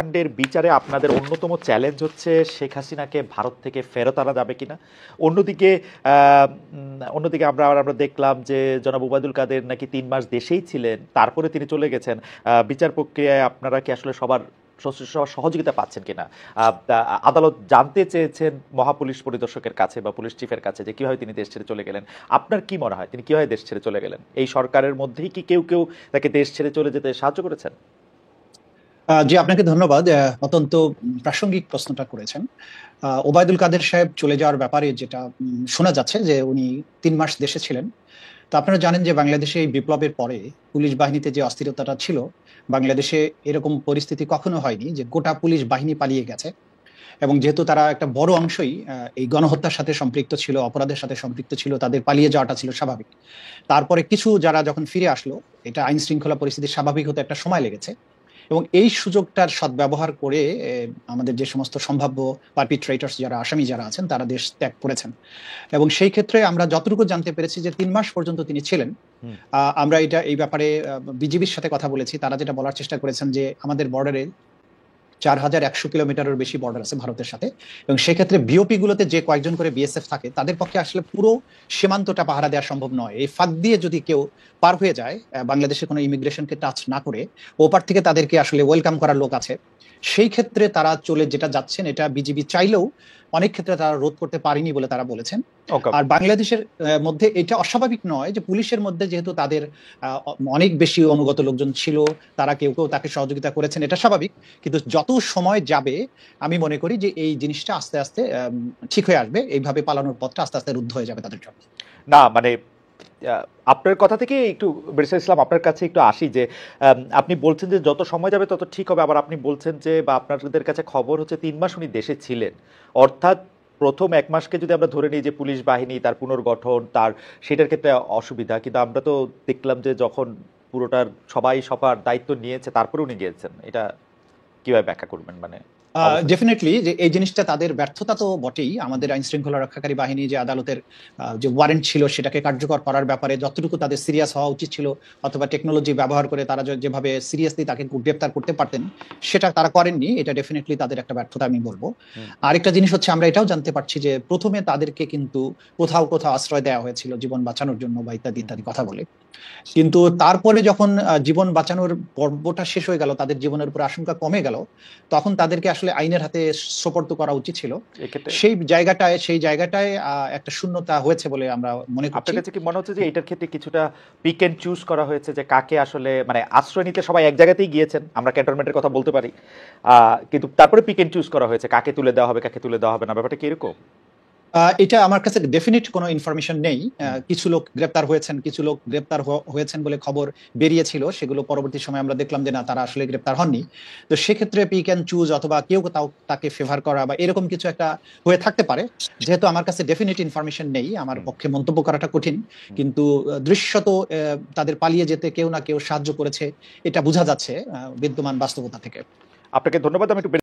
হত্যাকাণ্ডের বিচারে আপনাদের অন্যতম চ্যালেঞ্জ হচ্ছে শেখ হাসিনাকে ভারত থেকে ফেরত আনা যাবে কিনা। অন্যদিকে অন্যদিকে আমরা দেখলাম যে জনাব ওবায়দুল কাদের নাকি ৩ মাস দেশেই ছিলেন, তারপরে তিনি চলে গেছেন। বিচার প্রক্রিয়ায় আপনারা কি আসলে সবার সহযোগিতা পাচ্ছেন কিনা? আদালত জানতে চেয়েছেন মহাপুলিশ পরিদর্শকের কাছে বা পুলিশ চিফের কাছে যে কিভাবে তিনি দেশ ছেড়ে চলে গেলেন। আপনার কি মনে হয় তিনি কিভাবে দেশ ছেড়ে চলে গেলেন? এই সরকারের মধ্যেই কি কেউ কেউ তাকে দেশ ছেড়ে চলে যেতে সাহায্য করেছেন? জি, আপনাকে ধন্যবাদ। অত্যন্ত প্রাসঙ্গিক প্রশ্নটা করেছেন। ওবায়দুল কাদের সাহেব চলে যাওয়ার ব্যাপারে যেটা শোনা যাচ্ছে যে উনি ৩ মাস দেশে ছিলেন। তো আপনারা জানেন যে বাংলাদেশে এই বিপ্লবের পরে পুলিশ বাহিনীতে যে অস্থিরতাটা ছিল, বাংলাদেশে এরকম পরিস্থিতি কখনো হয়নি যে গোটা পুলিশ বাহিনী পালিয়ে গেছে। এবং যেহেতু তারা একটা বড় অংশই এই গণহত্যার সাথে সম্পৃক্ত ছিল, অপরাধের সাথে সম্পৃক্ত ছিল, তাদের পালিয়ে যাওয়াটা ছিল স্বাভাবিক। তারপরে কিছু যারা যখন ফিরে আসলো, এটা আইন শৃঙ্খলা পরিস্থিতি স্বাভাবিক হতে একটা সময় লেগেছে। এবং এই সুযোগটার সদ্ব্যবহার করে আমাদের যে সমস্ত সম্ভাব্য পারপিট্রেটরস যারা আসামি যারা আছেন তারা দেশ ত্যাগ করেছেন। এবং সেই ক্ষেত্রে আমরা যতটুকু জানতে পেরেছি যে ৩ মাস পর্যন্ত তিনি ছিলেন। আমরা এই ব্যাপারে বিজিবির সাথে কথা বলেছি। তারা যেটা বলার চেষ্টা করেছেন যে আমাদের বর্ডারে ৪,১০০ কিলোমিটারের বেশি বর্ডার আছে ভারতের সাথে, এবং সেক্ষেত্রে বিওপি গুলোতে যে কয়েকজন করে বিএসএফ থাকে তাদের পক্ষে আসলে পুরো সীমান্তটা পাহারা দেওয়া সম্ভব নয়। এই ফাঁক দিয়ে যদি কেউ পার হয়ে যায়, বাংলাদেশের কোনো ইমিগ্রেশনকে টাচ না করে, ওপার থেকে তাদেরকে আসলে ওয়েলকাম করার লোক আছে। সেই ক্ষেত্রে তারা চলে যেটা যাচ্ছেন, এটা বিজিবি চাইলেও অনেক ক্ষেত্রে তারা রোধ করতে পারেনি বলে তারা বলেছেন। আর বাংলাদেশের মধ্যে এটা অস্বাভাবিক নয় যে পুলিশের মধ্যে যেহেতু তাদের অনেক বেশি অনুগত লোকজন ছিল, তারা কেউ কেউ তাকে সহযোগিতা করেছেন, এটা স্বাভাবিক। কিন্তু যত সময় যাবে আমি মনে করি যে এই জিনিসটা আস্তে আস্তে ঠিক হয়ে আসবে। এইভাবে পালানোর পথটা আস্তে আস্তে রুদ্ধ হয়ে যাবে তাদের জন্য। না মানে আপনার কথা থেকে একটু ব্যারিস্টার ইসলাম আপনার কাছে একটু আসি যে আপনি বলছেন যে যত সময় যাবে তত ঠিক হবে, আবার আপনি বলছেন যে বা আপনাদের কাছে খবর হচ্ছে ৩ মাস উনি দেশে ছিলেন। অর্থাৎ প্রথম ১ মাসকে যদি আমরা ধরে নিই যে পুলিশ বাহিনী তার পুনর্গঠন তার সেটার ক্ষেত্রে অসুবিধা, কিন্তু আমরা তো দেখলাম যে যখন পুরোটার সবাই সবার দায়িত্ব নিয়েছে তারপরে উনি গিয়েছেন। এটা কিভাবে ব্যাখ্যা করবেন? মানে ডেফিনেটলি যে এই জিনিসটা তাদের ব্যর্থতা তো বটেই। আমাদের আইন শৃঙ্খলা রক্ষাকারী বাহিনী যে আদালতের যে ওয়ারেন্ট ছিল সেটাকে কার্যকর করার ব্যাপারে যতটুকু তাদের সিরিয়াস হওয়া উচিত ছিল, অথবা টেকনোলজি ব্যবহার করে তারা যেভাবে সিরিয়াসলি তাকে গ্রেপ্তার করতে পারতেন সেটা তারা করেননি। এটা ডেফিনেটলি তাদের একটা ব্যর্থতা আমি বলবো। আরেকটা জিনিস হচ্ছে আমরা এটাও জানতে পারছি যে প্রথমে তাদেরকে কিন্তু কোথাও কোথাও আশ্রয় দেওয়া হয়েছিল জীবন বাঁচানোর জন্য বা ইত্যাদি ইত্যাদি কথা বলে। কিন্তু তারপরে যখন জীবন বাঁচানোর পর্বটা শেষ হয়ে গেল, তাদের জীবনের উপর আশঙ্কা কমে গেল, তখন তাদেরকে আসলে আইনের হাতে সোপর্দ করা উচিত ছিল। সেই জায়গাটায় একটা শূন্যতা হয়েছে বলে আমরা মনে করছি। আপনার কাছে কি মনে হচ্ছে যে এটার ক্ষেত্রে কিছুটা পিক এন্ড চুজ করা হয়েছে যে কাকে আসলে মানে আশ্রয় নিতে সবাই এক জায়গাতেই গিয়েছেন, আমরা ক্যান্টনমেন্টের কথা বলতে পারি, কিন্তু তারপরে পিক এন্ড চুজ করা হয়েছে কাকে তুলে দেওয়া হবে কাকে তুলে দেওয়া হবে না, ব্যাপারটা কি এরকম? এটা আমার কাছে ডেফিনিট কোনো ইনফরমেশন নেই। কিছু লোক গ্রেপ্তার হয়েছেন, কিছু লোক গ্রেপ্তার হয়েছেন বলে খবর বেরিয়েছিল, সেগুলো পরবর্তী সময় আমরা দেখলাম যে না, তারা আসলে গ্রেপ্তার হননি। তো সেক্ষেত্রে পিক অ্যান্ড চুজ অথবা কেউ তাকে ফেভার করা বা এরকম কিছু একটা হয়ে থাকতে পারে। যেহেতু আমার কাছে ডেফিনিট ইনফরমেশন নেই, আমার পক্ষে মন্তব্য করাটা কঠিন। কিন্তু দৃশ্যত তাদের পালিয়ে যেতে কেউ না কেউ সাহায্য করেছে, এটা বোঝা যাচ্ছে বিদ্যমান বাস্তবতা থেকে। আপনাকে ধন্যবাদ। আমি একটু